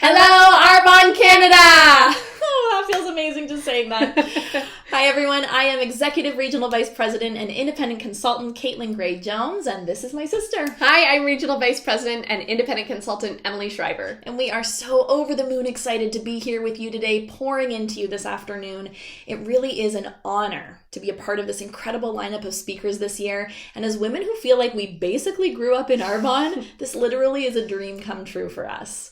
Hello, Arbonne Canada! Oh, that feels amazing just saying that. Hi, everyone. I am Executive Regional Vice President and Independent Consultant Caitlin Gray-Jones, and this is my sister. Hi, I'm Regional Vice President and Independent Consultant Emily Schryver. And we are so over the moon excited to be here with you today, pouring into you this afternoon. It really is an honor to be a part of this incredible lineup of speakers this year. And as women who feel like we basically grew up in Arbonne, this literally is a dream come true for us.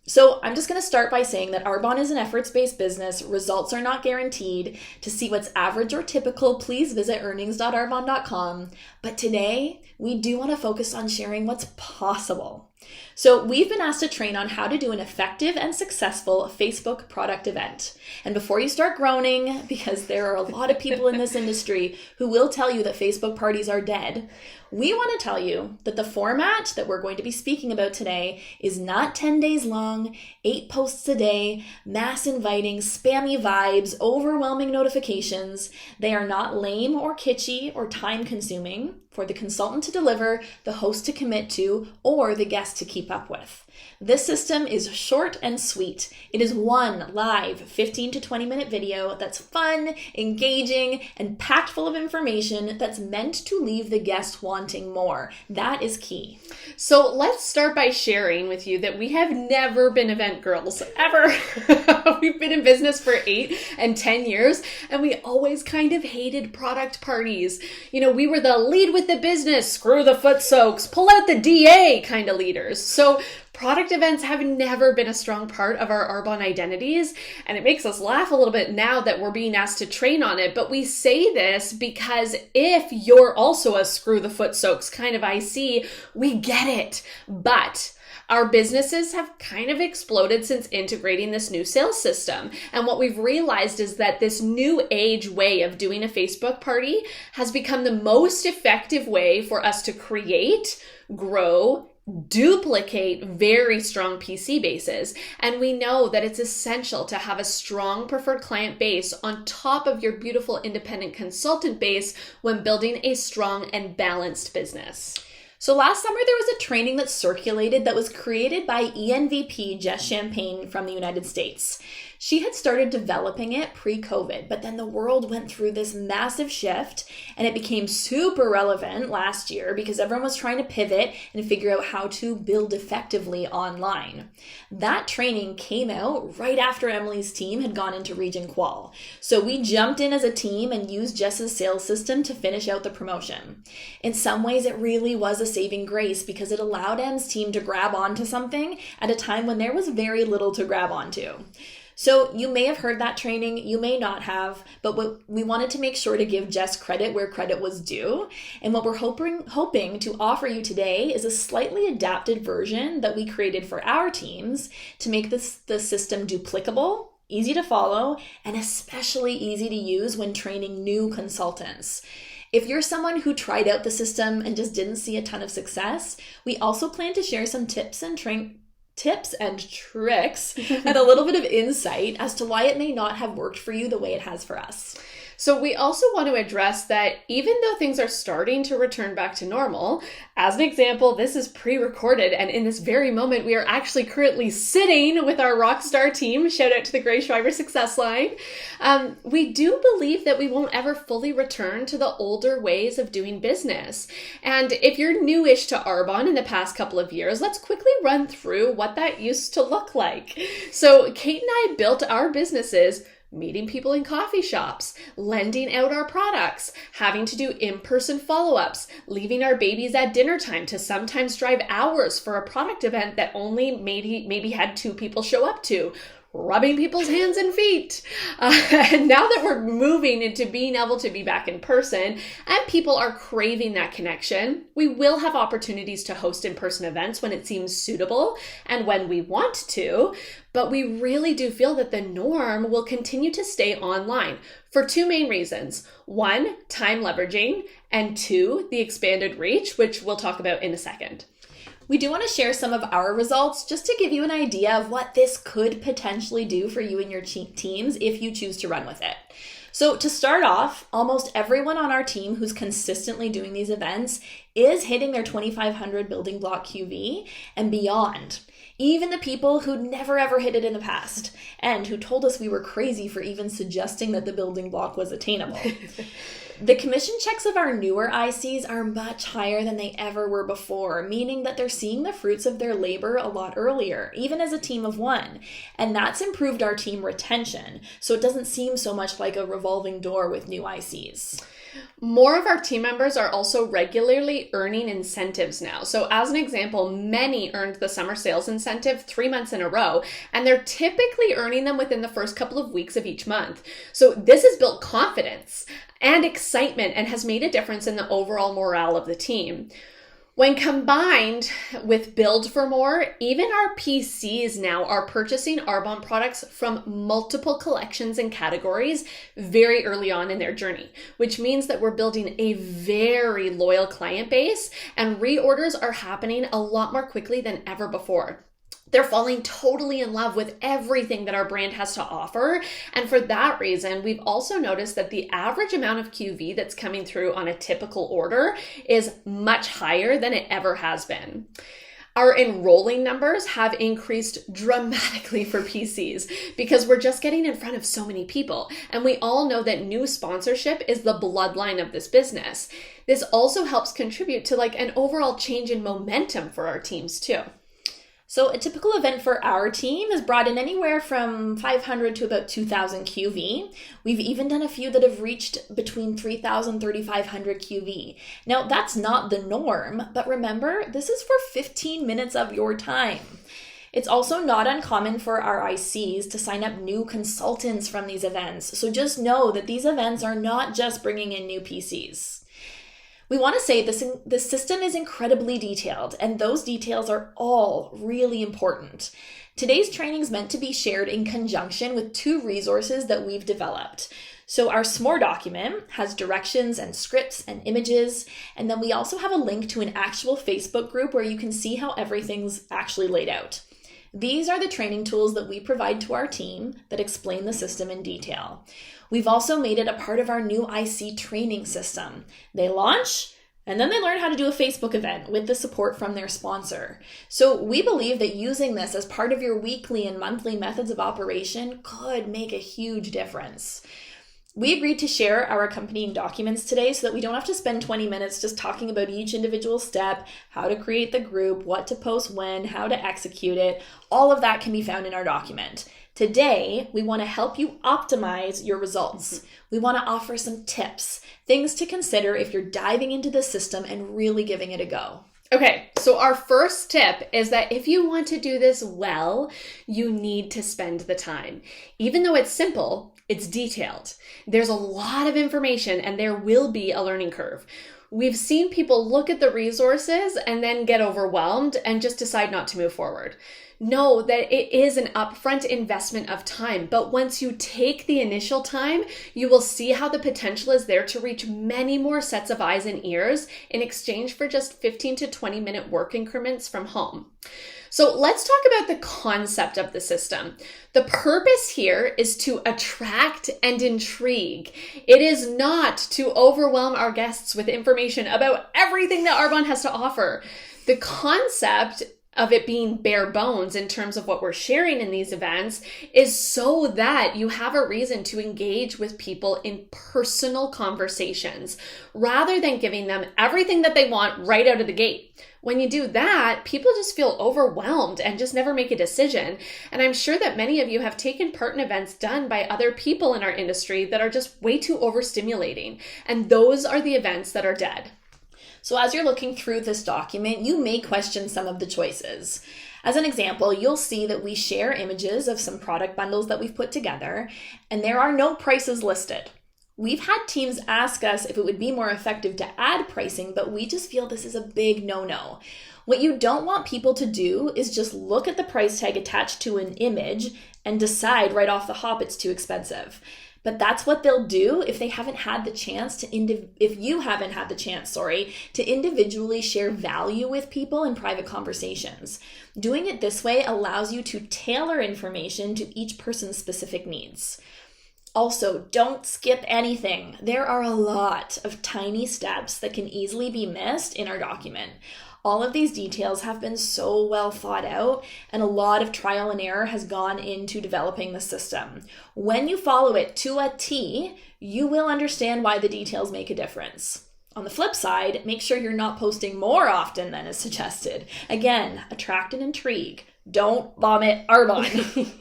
So I'm just going to start by saying that Arbonne is an efforts-based business. Results are not guaranteed. To see what's average or typical, please visit earnings.arbonne.com. But today, we do want to focus on sharing what's possible. So we've been asked to train on how to do an effective and successful Facebook product event. And before you start groaning, because there are a lot of people in this industry who will tell you that Facebook parties are dead, we want to tell you that the format that we're going to be speaking about today is not 10 days long, 8 posts a day, mass inviting, spammy vibes, overwhelming notifications. They are not lame or kitschy or time consuming for the consultant to deliver, the host to commit to, or the guest to keep up with. This system is short and sweet. It is one live 15 to 20 minute video that's fun, engaging, and packed full of information that's meant to leave the guest wanting more. That is key. So let's start by sharing with you that we have never been event girls, ever. We've been in business for 8 and 10 years, and we always kind of hated product parties. You know, we were the lead with the business, screw the foot soaks, pull out the DA kind of leaders. So product events have never been a strong part of our Arbonne identities, and it makes us laugh a little bit now that we're being asked to train on it. But we say this because if you're also a screw the foot soaks kind of IC, we get it. But our businesses have kind of exploded since integrating this new sales system. And what we've realized is that this new age way of doing a Facebook party has become the most effective way for us to create, grow, duplicate very strong PC bases. And we know that it's essential to have a strong preferred client base on top of your beautiful independent consultant base when building a strong and balanced business. So last summer, there was a training that circulated that was created by ENVP Jess Champagne from the United States. She had started developing it pre-COVID, but then the world went through this massive shift and it became super relevant last year because everyone was trying to pivot and figure out how to build effectively online. That training came out right after Emily's team had gone into Region Qual. So we jumped in as a team and used Jess's sales system to finish out the promotion. In some ways, it really was a saving grace because it allowed Em's team to grab onto something at a time when there was very little to grab onto. So you may have heard that training, you may not have, but we wanted to make sure to give Jess credit where credit was due. And what we're hoping to offer you today is a slightly adapted version that we created for our teams to make the system duplicable, easy to follow, and especially easy to use when training new consultants. If you're someone who tried out the system and just didn't see a ton of success, we also plan to share some tips and tricks and a little bit of insight as to why it may not have worked for you the way it has for us. So we also want to address that even though things are starting to return back to normal, as an example, this is pre-recorded, and in this very moment, we are actually currently sitting with our rockstar team. Shout out to the Schryver Successline. We do believe that we won't ever fully return to the older ways of doing business. And if you're newish to Arbonne in the past couple of years, let's quickly run through what that used to look like. So Kate and I built our businesses meeting people in coffee shops, lending out our products, having to do in-person follow-ups, leaving our babies at dinner time to sometimes drive hours for a product event that only maybe had 2 people show up to, rubbing people's hands and feet. And now that we're moving into being able to be back in person and people are craving that connection, we will have opportunities to host in-person events when it seems suitable and when we want to. But we really do feel that the norm will continue to stay online for 2 main reasons. 1, time leveraging, and 2, the expanded reach, which we'll talk about in a second. We do want to share some of our results just to give you an idea of what this could potentially do for you and your teams if you choose to run with it. So to start off, almost everyone on our team who's consistently doing these events is hitting their 2,500 building block QV and beyond. even the people who'd never ever hit it in the past, and who told us we were crazy for even suggesting that the building block was attainable. The commission checks of our newer ICs are much higher than they ever were before, meaning that they're seeing the fruits of their labor a lot earlier, even as a team of one. And that's improved our team retention, so it doesn't seem so much like a revolving door with new ICs. More of our team members are also regularly earning incentives now. So as an example, many earned the summer sales incentive 3 months in a row, and they're typically earning them within the first couple of weeks of each month. So this has built confidence and excitement and has made a difference in the overall morale of the team. When combined with Build for More, even our PCs now are purchasing Arbonne products from multiple collections and categories very early on in their journey, which means that we're building a very loyal client base, and reorders are happening a lot more quickly than ever before. They're falling totally in love with everything that our brand has to offer. And for that reason, we've also noticed that the average amount of QV that's coming through on a typical order is much higher than it ever has been. Our enrolling numbers have increased dramatically for PCs because we're just getting in front of so many people. And we all know that new sponsorship is the bloodline of this business. This also helps contribute to an overall change in momentum for our teams too. So a typical event for our team has brought in anywhere from 500 to about 2,000 QV. We've even done a few that have reached between 3,000 and 3,500 QV. Now, that's not the norm, but remember, this is for 15 minutes of your time. It's also not uncommon for our ICs to sign up new consultants from these events. So just know that these events are not just bringing in new PCs. We want to say this system is incredibly detailed, and those details are all really important. Today's training is meant to be shared in conjunction with 2 resources that we've developed. So our SMORE document has directions and scripts and images, and then we also have a link to an actual Facebook group where you can see how everything's actually laid out. These are the training tools that we provide to our team that explain the system in detail. We've also made it a part of our new IC training system. They launch, and then they learn how to do a Facebook event with the support from their sponsor. So we believe that using this as part of your weekly and monthly methods of operation could make a huge difference. We agreed to share our accompanying documents today so that we don't have to spend 20 minutes just talking about each individual step, how to create the group, what to post when, how to execute it. All of that can be found in our document. Today, we want to help you optimize your results. We want to offer some tips, things to consider if you're diving into the system and really giving it a go. Okay, so our first tip is that if you want to do this well, you need to spend the time. Even though it's simple, it's detailed. There's a lot of information and there will be a learning curve. We've seen people look at the resources and then get overwhelmed and just decide not to move forward. Know that it is an upfront investment of time, but once you take the initial time, you will see how the potential is there to reach many more sets of eyes and ears in exchange for just 15 to 20 minute work increments from home. So let's talk about the concept of the system. The purpose here is to attract and intrigue. It is not to overwhelm our guests with information about everything that Arbonne has to offer. The concept of it being bare bones in terms of what we're sharing in these events is so that you have a reason to engage with people in personal conversations rather than giving them everything that they want right out of the gate. When you do that, people just feel overwhelmed and just never make a decision. And I'm sure that many of you have taken part in events done by other people in our industry that are just way too overstimulating. And those are the events that are dead. So as you're looking through this document, you may question some of the choices. As an example, you'll see that we share images of some product bundles that we've put together, and there are no prices listed. We've had teams ask us if it would be more effective to add pricing, but we just feel this is a big no-no. What you don't want people to do is just look at the price tag attached to an image and decide right off the hop it's too expensive. But that's what they'll do if they haven't had the chance to if you haven't had the chance, to individually share value with people in private conversations. Doing it this way allows you to tailor information to each person's specific needs. Also, don't skip anything. There are a lot of tiny steps that can easily be missed in our document. All of these details have been so well thought out, and a lot of trial and error has gone into developing the system. When you follow it to a T, you will understand why the details make a difference. On the flip side, make sure you're not posting more often than is suggested. Again, attract and intrigue. Don't vomit Arbonne.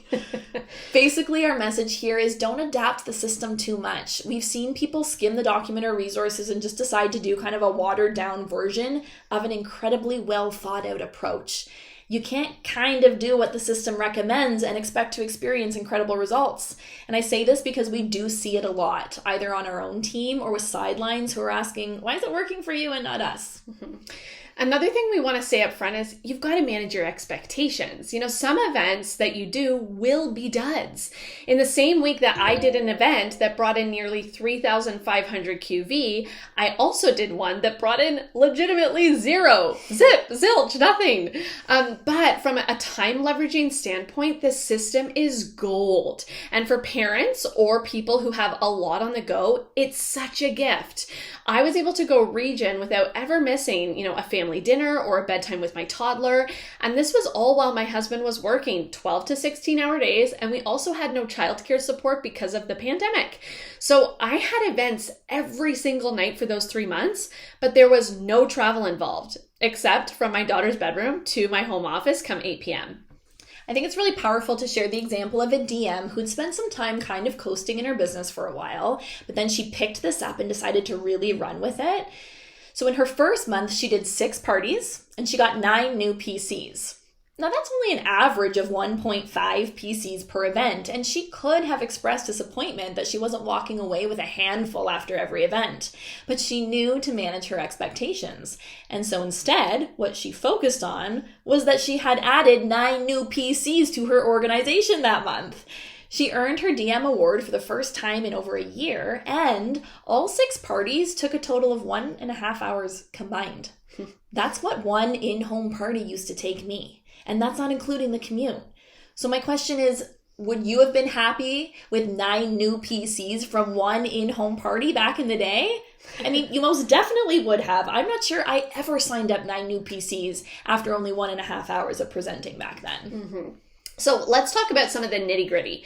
Basically, our message here is don't adapt the system too much. We've seen people skim the document or resources and just decide to do kind of a watered down version of an incredibly well thought out approach. You can't kind of do what the system recommends and expect to experience incredible results. And I say this because we do see it a lot, either on our own team or with sidelines who are asking, why is it working for you and not us? Mm-hmm. Another thing we want to say up front is you've got to manage your expectations. Some events that you do will be duds. In the same week that I did an event that brought in nearly 3,500 QV, I also did one that brought in legitimately zero. Zip, zilch, nothing. But from a time leveraging standpoint, the system is gold. And for parents or people who have a lot on the go, it's such a gift. I was able to go region without ever missing, a family dinner or a bedtime with my toddler. And this was all while my husband was working 12 to 16 hour days. And we also had no childcare support because of the pandemic. So I had events every single night for those 3 months, but there was no travel involved, except from my daughter's bedroom to my home office come 8 p.m. I think it's really powerful to share the example of a DM who'd spent some time kind of coasting in her business for a while, but then she picked this up and decided to really run with it. So in her first month, she did 6 parties and she got 9 new PCs. Now that's only an average of 1.5 PCs per event, and she could have expressed disappointment that she wasn't walking away with a handful after every event, but she knew to manage her expectations. And so instead, what she focused on was that she had added 9 new PCs to her organization that month. She earned her DM award for the first time in over a year, and all 6 parties took a total of 1.5 hours combined. That's what one in-home party used to take me. And that's not including the commute. So my question is, would you have been happy with 9 new PCs from one in-home party back in the day? I mean, you most definitely would have. I'm not sure I ever signed up 9 new PCs after only 1.5 hours of presenting back then. Mm-hmm. So let's talk about some of the nitty-gritty.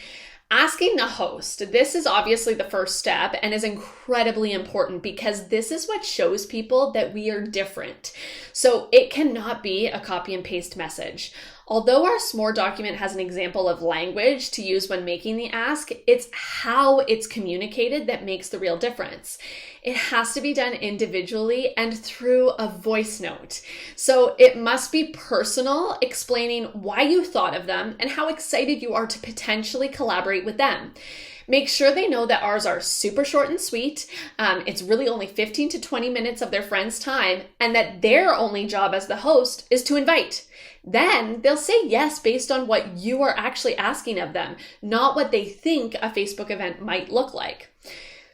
Asking the host, this is obviously the first step and is incredibly important because this is what shows people that we are different. So it cannot be a copy and paste message. Although our SMORE document has an example of language to use when making the ask, it's how it's communicated that makes the real difference. It has to be done individually and through a voice note. So it must be personal, explaining why you thought of them and how excited you are to potentially collaborate with them. Make sure they know that ours are super short and sweet. It's really only 15 to 20 minutes of their friend's time, and that their only job as the host is to invite. Then they'll say yes based on what you are actually asking of them, not what they think a Facebook event might look like.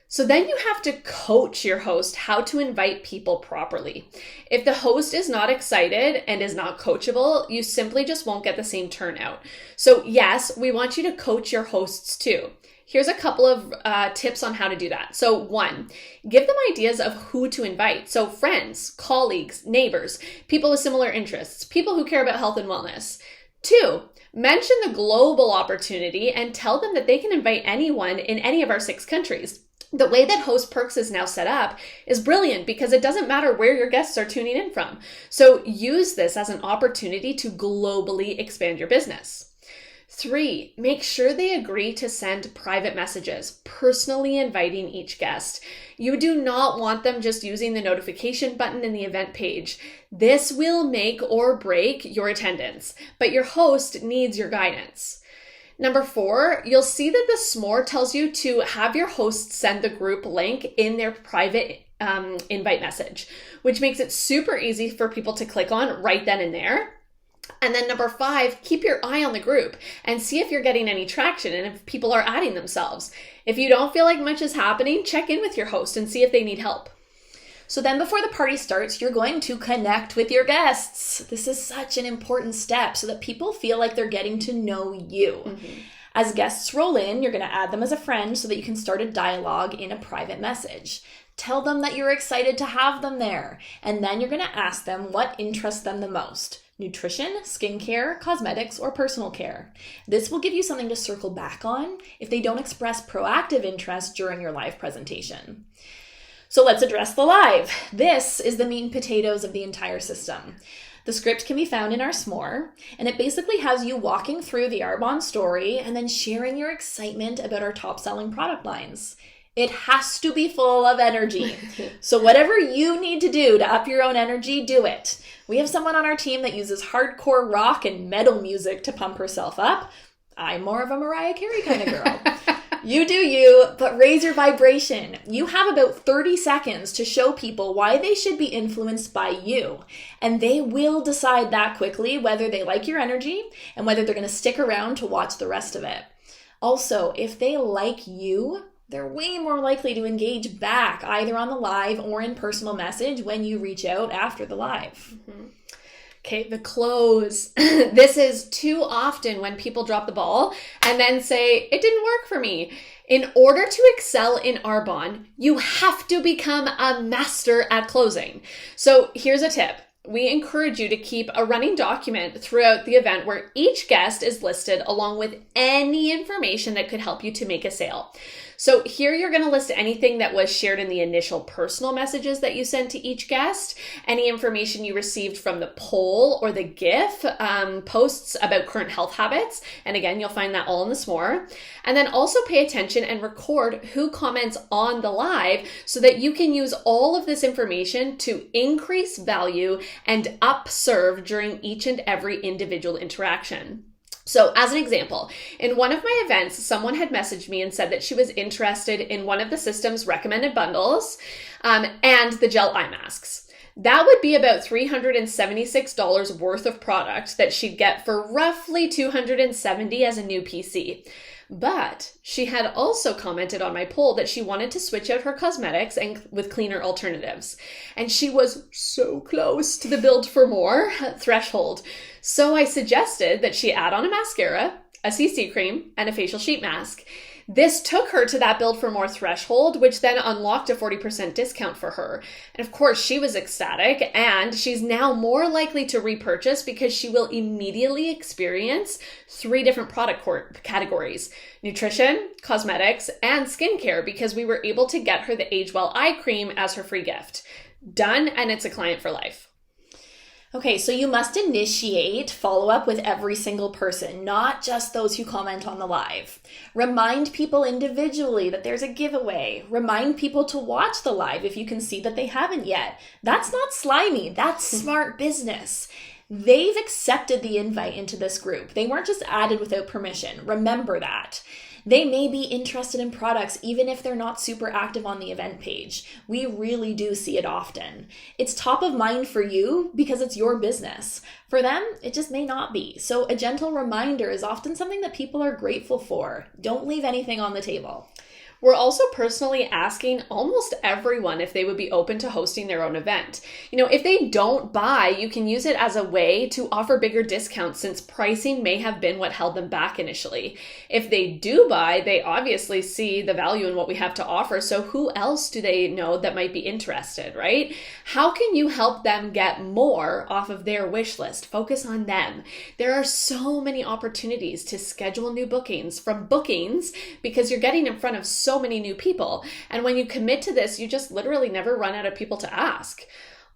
So then you have to coach your host how to invite people properly. If the host is not excited and is not coachable, you simply just won't get the same turnout. So yes, we want you to coach your hosts too. Here's a couple of tips on how to do that. So 1, give them ideas of who to invite. So friends, colleagues, neighbors, people with similar interests, people who care about health and wellness. 2, mention the global opportunity and tell them that they can invite anyone in any of our 6 countries. The way that Host Perks is now set up is brilliant because it doesn't matter where your guests are tuning in from. So use this as an opportunity to globally expand your business. 3, make sure they agree to send private messages, personally inviting each guest. You do not want them just using the notification button in the event page. This will make or break your attendance, but your host needs your guidance. Number 4, you'll see that the SMORE tells you to have your host send the group link in their private invite message, which makes it super easy for people to click on right then and there. And then number 5, keep your eye on the group and see if you're getting any traction and if people are adding themselves. If you don't feel like much is happening, check in with your host and see if they need help. So then before the party starts, you're going to connect with your guests. This is such an important step so that people feel like they're getting to know you. Mm-hmm. As guests roll in, you're going to add them as a friend so that you can start a dialogue in a private message. Tell them that you're excited to have them there. And then you're going to ask them what interests them the most. Nutrition, skincare, cosmetics, or personal care. This will give you something to circle back on if they don't express proactive interest during your live presentation. So let's address the live. This is the meat and potatoes of the entire system. The script can be found in our s'more, and it basically has you walking through the Arbonne story and then sharing your excitement about our top-selling product lines. It has to be full of energy. So whatever you need to do to up your own energy, do it. We have someone on our team that uses hardcore rock and metal music to pump herself up. I'm more of a Mariah Carey kind of girl. You do you, but raise your vibration. You have about 30 seconds to show people why they should be influenced by you. And they will decide that quickly whether they like your energy and whether they're going to stick around to watch the rest of it. Also, if they like you, they're way more likely to engage back, either on the live or in personal message when you reach out after the live. Mm-hmm. Okay, the close. This is too often when people drop the ball and then say, it didn't work for me. In order to excel in Arbonne, you have to become a master at closing. So here's a tip. We encourage you to keep a running document throughout the event where each guest is listed along with any information that could help you to make a sale. So here you're going to list anything that was shared in the initial personal messages that you sent to each guest, any information you received from the poll or the GIF, posts about current health habits. And again, you'll find that all in the s'more. And then also pay attention and record who comments on the live so that you can use all of this information to increase value and upserve during each and every individual interaction. So as an example, in one of my events, someone had messaged me and said that she was interested in one of the system's recommended bundles and the gel eye masks. That would be about $376 worth of product that she'd get for roughly $270 as a new PC. But she had also commented on my poll that she wanted to switch out her cosmetics and with cleaner alternatives. And she was so close to the build for more threshold. So I suggested that she add on a mascara, a CC cream, and a facial sheet mask. This took her to that build for more threshold, which then unlocked a 40% discount for her. And of course, she was ecstatic, and she's now more likely to repurchase because she will immediately experience 3 different product categories: nutrition, cosmetics, and skincare, because we were able to get her the Age Well eye cream as her free gift. Done, and it's a client for life. Okay, so you must initiate follow-up with every single person, not just those who comment on the live. Remind people individually that there's a giveaway. Remind people to watch the live if you can see that they haven't yet. That's not slimy, that's smart business. They've accepted the invite into this group. They weren't just added without permission. Remember that. They may be interested in products even if they're not super active on the event page. We really do see it often. It's top of mind for you because it's your business. For them, it just may not be. So a gentle reminder is often something that people are grateful for. Don't leave anything on the table. We're also personally asking almost everyone if they would be open to hosting their own event. If they don't buy, you can use it as a way to offer bigger discounts since pricing may have been what held them back initially. If they do buy, they obviously see the value in what we have to offer. So who else do they know that might be interested, right? How can you help them get more off of their wish list? Focus on them. There are so many opportunities to schedule new bookings from bookings because you're getting in front of so many new people. And when you commit to this, you just literally never run out of people to ask.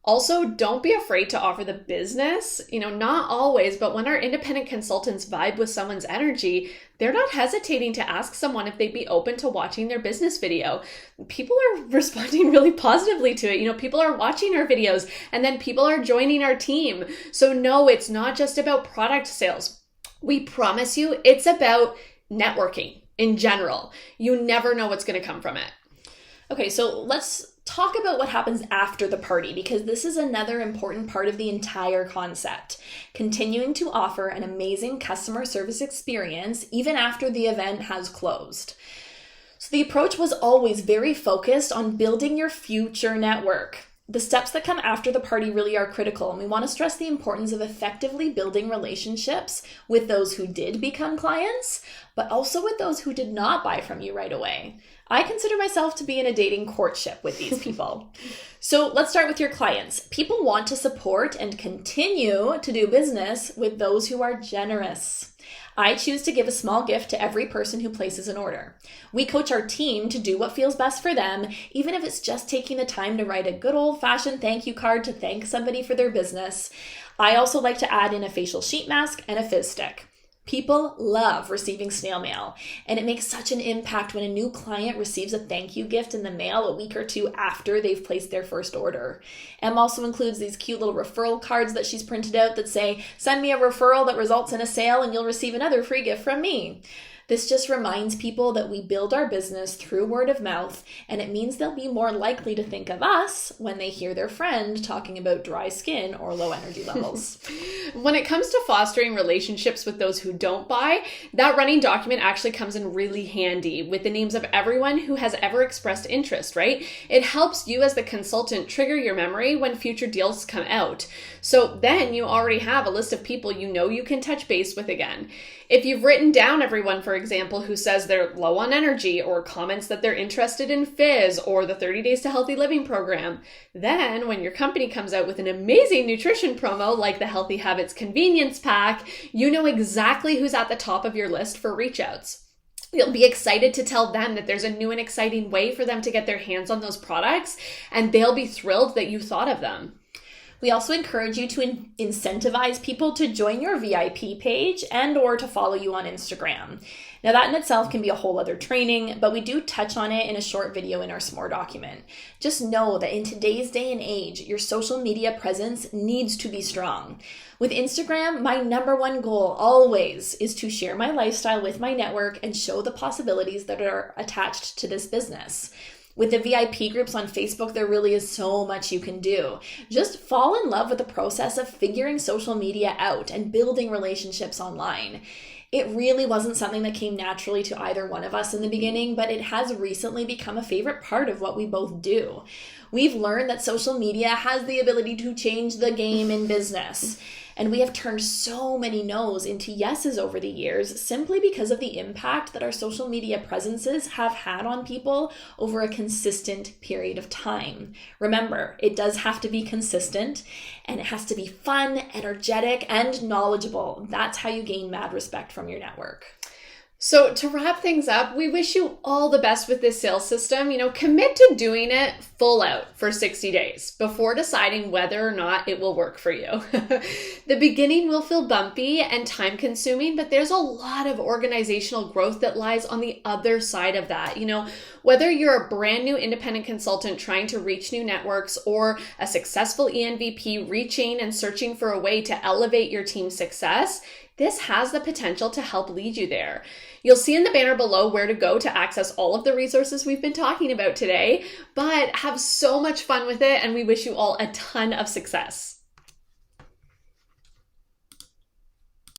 Also, don't be afraid to offer the business. Not always, but when our independent consultants vibe with someone's energy, they're not hesitating to ask someone if they'd be open to watching their business video. People are responding really positively to it. People are watching our videos and then people are joining our team. So no, it's not just about product sales. We promise you it's about networking. In general, you never know what's going to come from it. Okay, so let's talk about what happens after the party, because this is another important part of the entire concept. Continuing to offer an amazing customer service experience even after the event has closed. So the approach was always very focused on building your future network. The steps that come after the party really are critical, and we want to stress the importance of effectively building relationships with those who did become clients, but also with those who did not buy from you right away. I consider myself to be in a dating courtship with these people. So let's start with your clients. People want to support and continue to do business with those who are generous. I choose to give a small gift to every person who places an order. We coach our team to do what feels best for them, even if it's just taking the time to write a good old-fashioned thank you card to thank somebody for their business. I also like to add in a facial sheet mask and a fizz stick. People love receiving snail mail, and it makes such an impact when a new client receives a thank you gift in the mail a week or two after they've placed their first order. Em also includes these cute little referral cards that she's printed out that say, "Send me a referral that results in a sale and you'll receive another free gift from me." This just reminds people that we build our business through word of mouth, and it means they'll be more likely to think of us when they hear their friend talking about dry skin or low energy levels. When it comes to fostering relationships with those who don't buy, that running document actually comes in really handy with the names of everyone who has ever expressed interest, right? It helps you as the consultant trigger your memory when future deals come out. So then you already have a list of people you know you can touch base with again. If you've written down everyone, for example, who says they're low on energy or comments that they're interested in fizz or the 30 Days to Healthy Living program, then when your company comes out with an amazing nutrition promo like the Healthy Habits Convenience Pack, you know exactly who's at the top of your list for reach outs. You'll be excited to tell them that there's a new and exciting way for them to get their hands on those products, and they'll be thrilled that you thought of them. We also encourage you to incentivize people to join your VIP page and or to follow you on Instagram. Now that in itself can be a whole other training, but we do touch on it in a short video in our SMORE document. Just know that in today's day and age, your social media presence needs to be strong. With Instagram, my number one goal always is to share my lifestyle with my network and show the possibilities that are attached to this business. With the VIP groups on Facebook, there really is so much you can do. Just fall in love with the process of figuring social media out and building relationships online. It really wasn't something that came naturally to either one of us in the beginning, but it has recently become a favorite part of what we both do. We've learned that social media has the ability to change the game in business. And we have turned so many no's into yeses over the years simply because of the impact that our social media presences have had on people over a consistent period of time. Remember, it does have to be consistent, and it has to be fun, energetic, and knowledgeable. That's how you gain mad respect from your network. So to wrap things up, we wish you all the best with this sales system. Commit to doing it full out for 60 days before deciding whether or not it will work for you. The beginning will feel bumpy and time consuming, but there's a lot of organizational growth that lies on the other side of that. Whether you're a brand new independent consultant trying to reach new networks or a successful ENVP reaching and searching for a way to elevate your team's success, this has the potential to help lead you there. You'll see in the banner below where to go to access all of the resources we've been talking about today, but have so much fun with it, and we wish you all a ton of success.